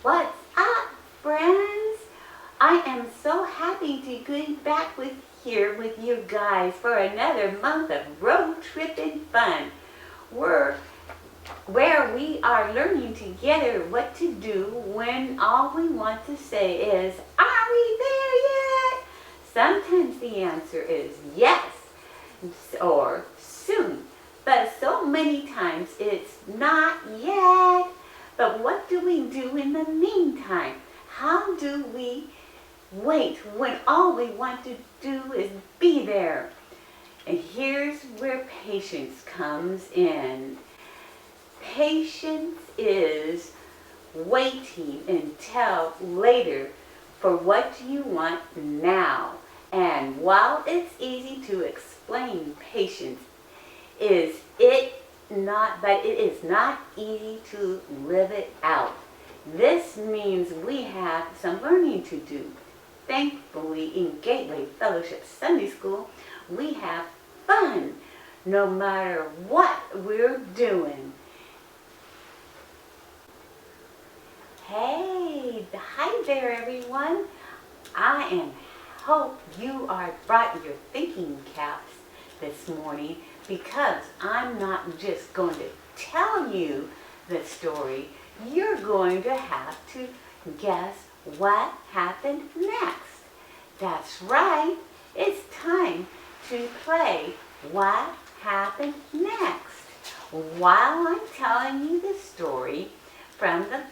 What's up, friends? I am so happy to be back here with you guys for another month of road tripping fun. We're where we are learning together what to do when all we want to say is, "Are we there yet?" Sometimes the answer is yes or soon, but so many times it's not yet. But what do we do in the meantime? How do we wait when all we want to do is be there? And here's where patience comes in. Patience is waiting until later for what you want now. And while it's easy to explain patience, but it is not easy to live it out. This means we have some learning to do. Thankfully, in Gateway Fellowship Sunday School, we have fun no matter what we're doing. Hey, hi there, everyone. Hope you are brought your thinking caps this morning, because I'm not just going to tell you the story. You're going to have to guess what happened next. That's right. It's time to play What Happened Next. While I'm telling you the story, from the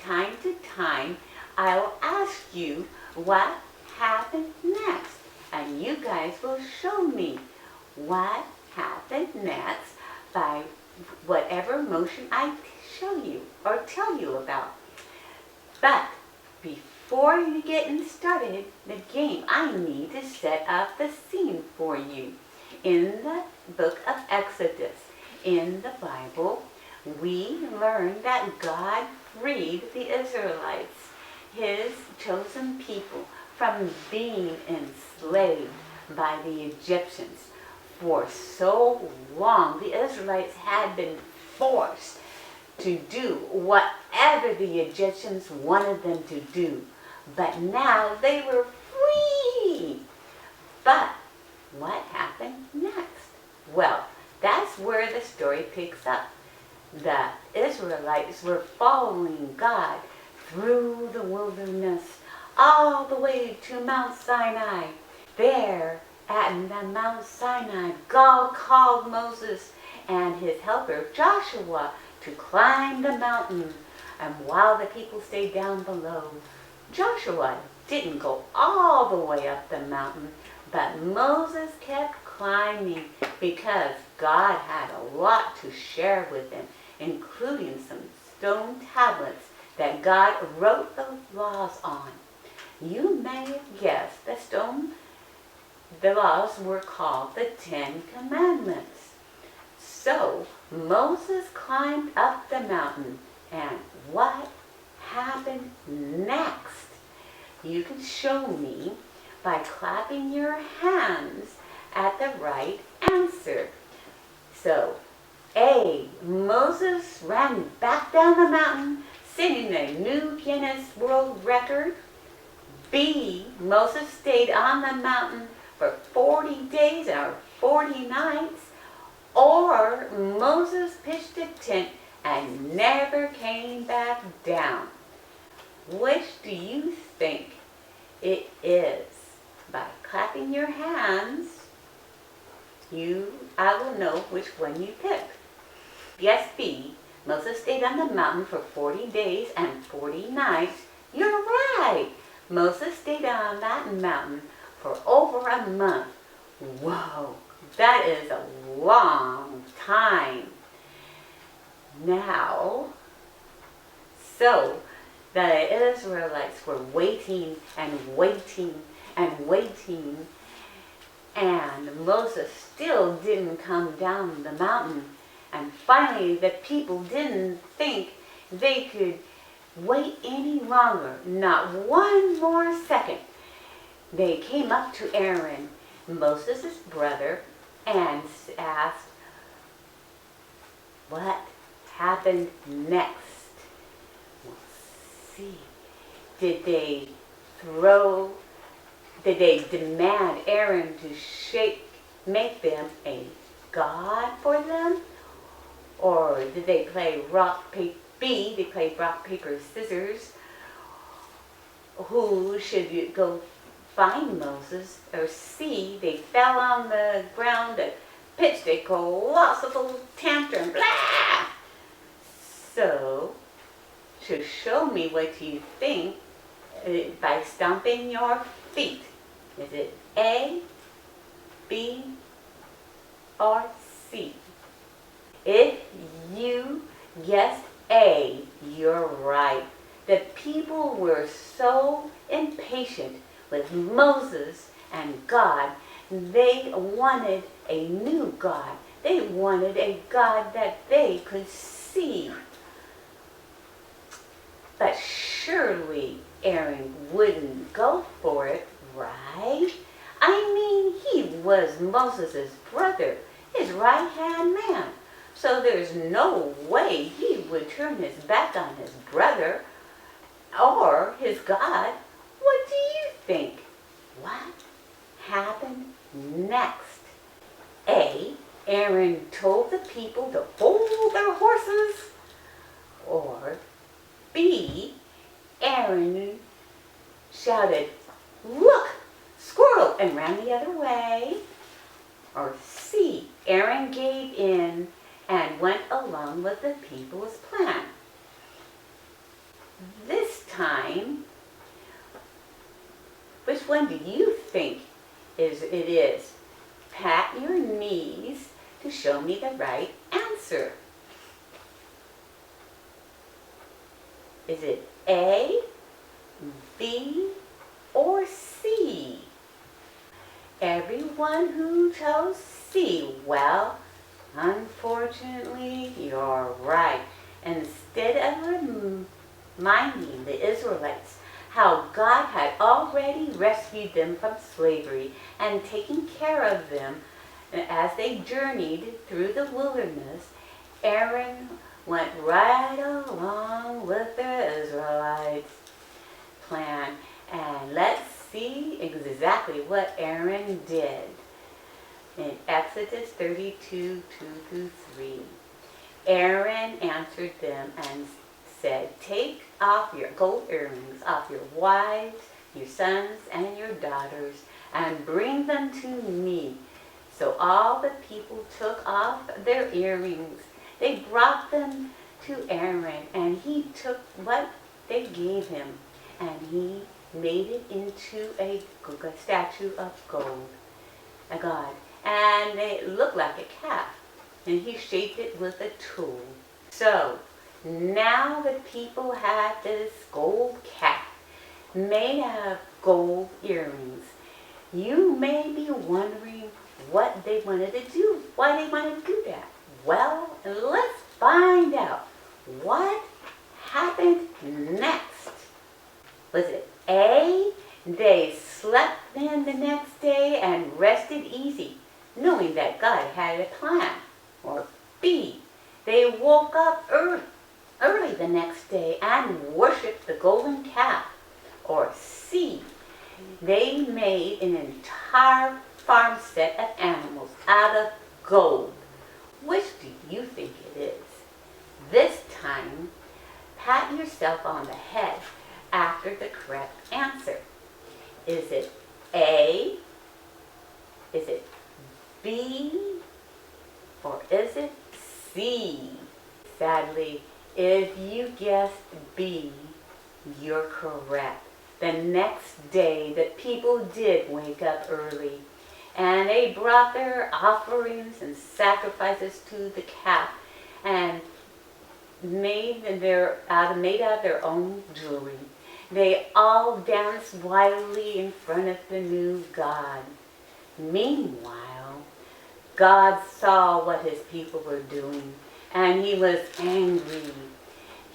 time to time, I'll ask you what happened next, and you guys will show me what happened next by whatever motion I show you or tell you about. But before you get started the game, I need to set up the scene for you. In the book of Exodus, in the Bible, we learn that God freed the Israelites, his chosen people, from being enslaved by the Egyptians. For so long, the Israelites had been forced to do whatever the Egyptians wanted them to do. But now they were free. But what happened next? Well, that's where the story picks up. The Israelites were following God through the wilderness all the way to Mount Sinai. There at the Mount Sinai, God called Moses and his helper Joshua to climb the mountain. And while the people stayed down below, Joshua didn't go all the way up the mountain, but Moses kept climbing because God had a lot to share with him, including some stone tablets that God wrote the laws on. You may have guessed the laws were called the Ten Commandments. So Moses climbed up the mountain, and what happened next? You can show me by clapping your hands at the right answer. So, A, Moses ran back down the mountain, setting a new Guinness World Record. B, Moses stayed on the mountain for 40 days or 40 nights. Or Moses pitched a tent and never came back down. Which do you think it is? By clapping your hands, I will know which one you picked. Yes, B, Moses stayed on the mountain for 40 days and 40 nights. You're right. Moses stayed on that mountain for over a month. Whoa, that is a long time. Now, so the Israelites were waiting and waiting and waiting, and Moses still didn't come down the mountain. And finally, the people didn't think they could wait any longer, not one more second. They came up to Aaron, Moses' brother, and asked, what happened next? see. Did they throw, did they demand Aaron to make them a god for them? Or did they play B, they played rock, paper, scissors? Who should go find Moses? Or C, they fell on the ground and pitched a colossal tantrum. Blah! So, to show me what you think, by stomping your feet. Is it A, B, or C? If you guessed A, you're right. The people were so impatient with Moses and God, they wanted a new God. They wanted a God that they could see. But surely Aaron wouldn't go for it, right? I mean, he was Moses' brother, his right-hand man. So there's no way he would turn his back on his brother or his God. What do you think? What happened next? A, Aaron told the people to hold their horses. Or B, Aaron shouted, "Look, squirrel," and ran the other way. Or C, Aaron gave in and went along with the people's plan. This time, which one do you think it is? Pat your knees to show me the right answer. Is it A, B, or C? Everyone who chose C, well, unfortunately, you're right. Instead of reminding the Israelites how God had already rescued them from slavery and taken care of them as they journeyed through the wilderness, Aaron went right along with the Israelites' plan. And let's see exactly what Aaron did. In Exodus 32, 2-3, Aaron answered them and said, "Take off your gold earrings off your wives, your sons, and your daughters, and bring them to me." So all the people took off their earrings. They brought them to Aaron, and he took what they gave him, and he made it into a statue of gold, a god. And it looked like a calf, and he shaped it with a tool. So now the people had this gold calf made out of gold earrings. You may be wondering what they wanted to do, why they wanted to do that. Well, let's find out what happened next. Was it A, they slept in the next day and rested easy, knowing that God had a plan? Or B, they woke up early the next day and worshiped the golden calf? Or C, they made an entire farmstead of animals out of gold? Which do you think it is? This time, pat yourself on the head after the correct answer. Is it A? Is it B? Or is it C? Sadly, if you guessed B, you're correct. The next day, the people did wake up early, and they brought their offerings and sacrifices to the calf, and made out their own jewelry. They all danced wildly in front of the new God. Meanwhile, God saw what his people were doing, and he was angry.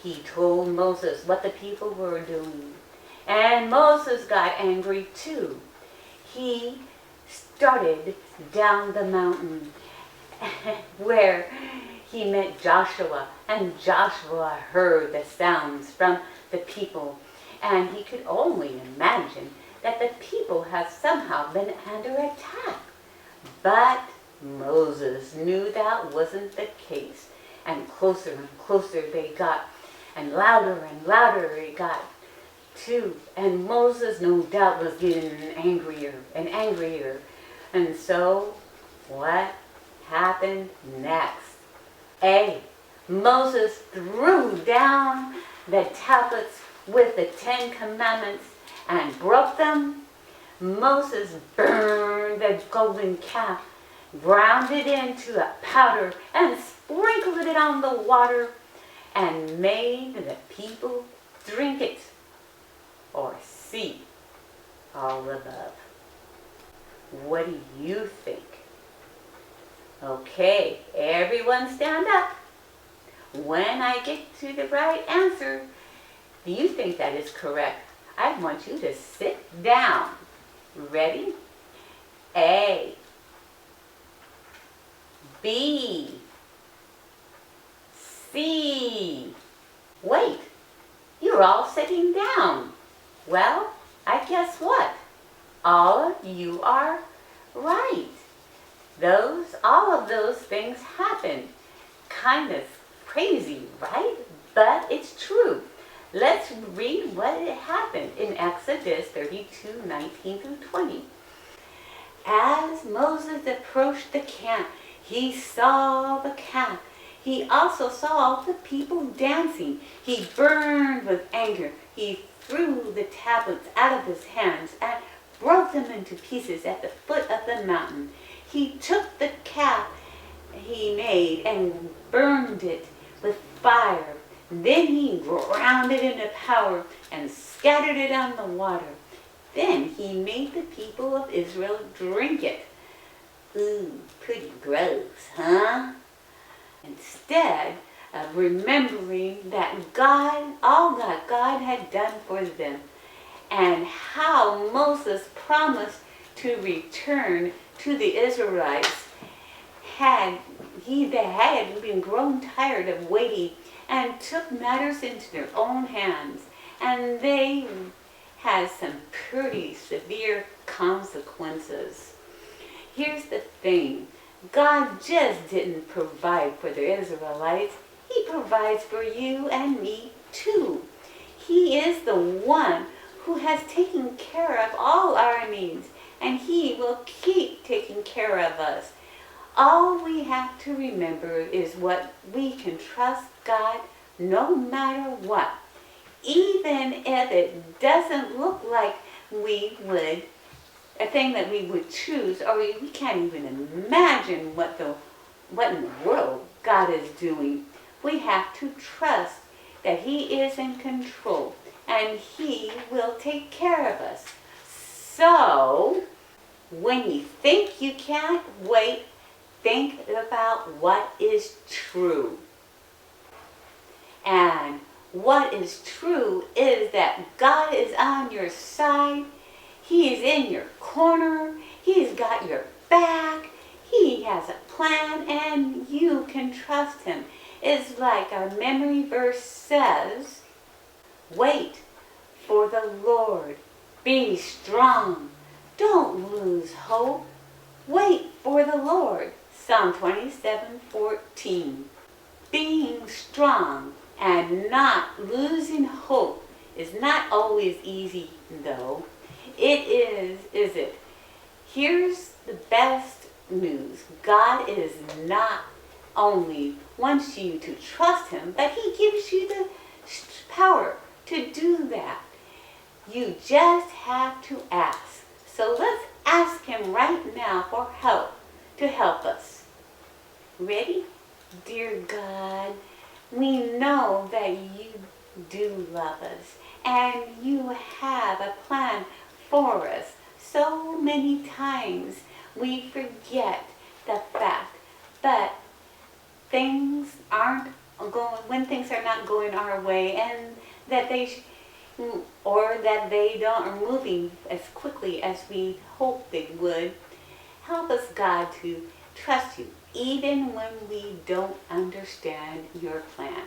He told Moses what the people were doing, and Moses got angry too. He started down the mountain where he met Joshua, and Joshua heard the sounds from the people, and he could only imagine that the people had somehow been under attack. But Moses knew that wasn't the case, and closer they got, and louder it got too. And Moses, no doubt, was getting angrier and angrier. And so, what happened next? Moses threw down the tablets with the 10 Commandments and broke them. Moses burned the golden calf, ground it into a powder, and sprinkled it on the water, and made the people drink it, or see, all above. What do you think? Okay, everyone stand up. When I get to the right answer, do you think that is correct? I want you to sit down. Ready? A, B, C. Wait, you're all sitting down. Well, I guess what? All of you are right. All of those things happen. Kind of crazy, right? But it's true. Let's read what happened in Exodus 32:19-20. As Moses approached the camp, he saw the calf. He also saw the people dancing. He burned with anger. He threw the tablets out of his hands and broke them into pieces at the foot of the mountain. He took the calf he made and burned it with fire. Then he ground it into powder and scattered it on the water. Then he made the people of Israel drink it. Ooh, pretty gross, huh? Instead of remembering that all that God had done for them, and how Moses promised to return to the Israelites, they had been grown tired of waiting and took matters into their own hands, and they had some pretty severe consequences. Here's the thing. God just didn't provide for the Israelites. He provides for you and me too. He is the one who has taken care of all our needs, and He will keep taking care of us. All we have to remember is what we can trust God no matter what. Even if it doesn't look like a thing that we would choose, or we can't even imagine what in the world God is doing. We have to trust that He is in control and He will take care of us. So, when you think you can't wait, think about what is true. And what is true is that God is on your side. He is in your corner. He's got your back. He has a plan, and you can trust Him. It's like our memory verse says, wait for the Lord. Be strong. Don't lose hope. Wait for the Lord. Psalm 27:14. Being strong and not losing hope is not always easy, though. It is it? Here's the best news. God is not only wants you to trust Him, but He gives you the power to do that. You just have to ask. So let's ask Him right now for help, to help us. Ready? Dear God, we know that You do love us, and You have a plan for us. So many times we forget the fact that when things are not going our way, and that they are moving as quickly as we hope they would. Help us, God, to trust you even when we don't understand your plan.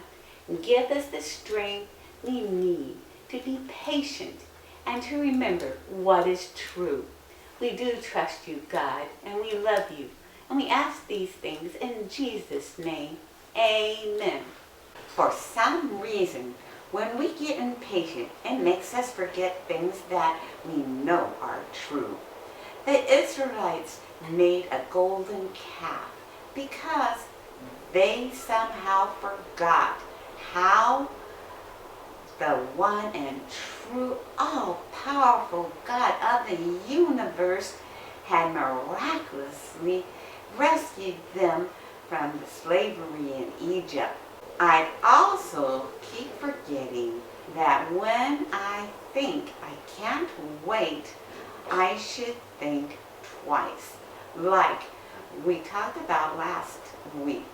Give us the strength we need to be patient and to remember what is true. We do trust you, God, and we love you. And we ask these things in Jesus' name. Amen. For some reason, when we get impatient, it makes us forget things that we know are true. The Israelites made a golden calf because they somehow forgot how the one and true, all-powerful God of the universe had miraculously rescued them from the slavery in Egypt. I also keep forgetting that when I think I can't wait, I should think twice. Like we talked about last week.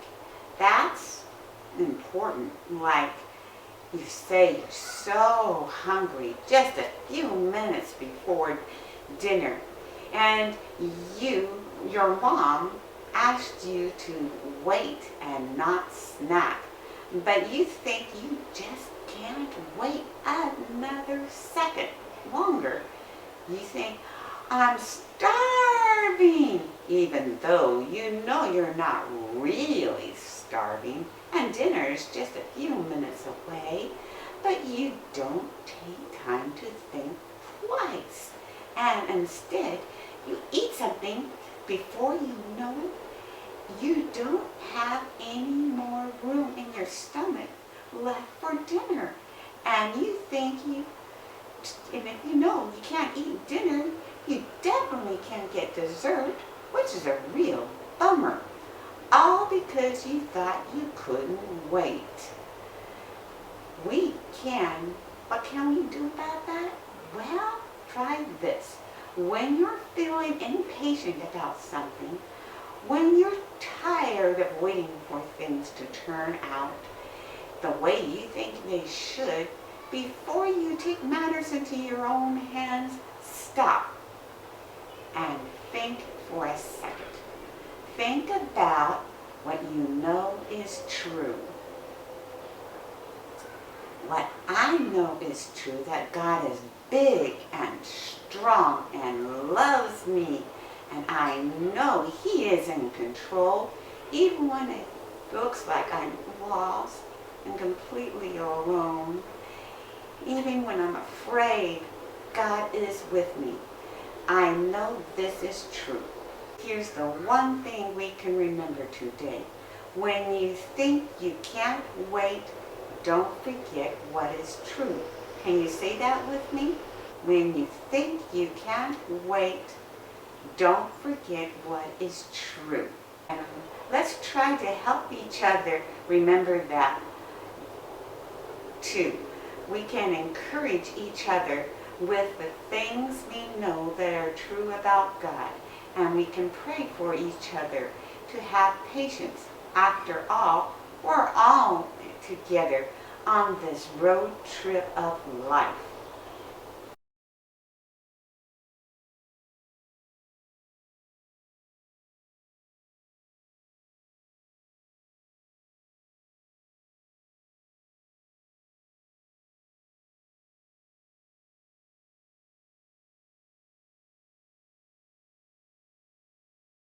That's important. Like you say you're so hungry just a few minutes before dinner, and your mom asked you to wait and not snack, but you think you just can't wait another second longer. You think, I'm starving, even though you know you're not really starving, and dinner is just a few minutes away, but you don't take time to think twice. And instead, you eat something before you know it. You don't have any more room in your stomach left for dinner. And you think and if you know you can't eat dinner, you definitely can't get dessert, which is a real bummer. All because you thought you couldn't wait. What can we do about that? Well, try this. When you're feeling impatient about something, when you're tired of waiting for things to turn out the way you think they should, before you take matters into your own hands, stop and think for a second. Think about what you know is true. What I know is true, that God is big and strong and loves me, and I know He is in control, even when it looks like I'm lost and completely alone. Even when I'm afraid, God is with me. I know this is true. Here's the one thing we can remember today. When you think you can't wait, don't forget what is true. Can you say that with me? When you think you can't wait, don't forget what is true. And let's try to help each other remember that too. We can encourage each other with the things we know that are true about God. And we can pray for each other to have patience. After all, we're all together on this road trip of life.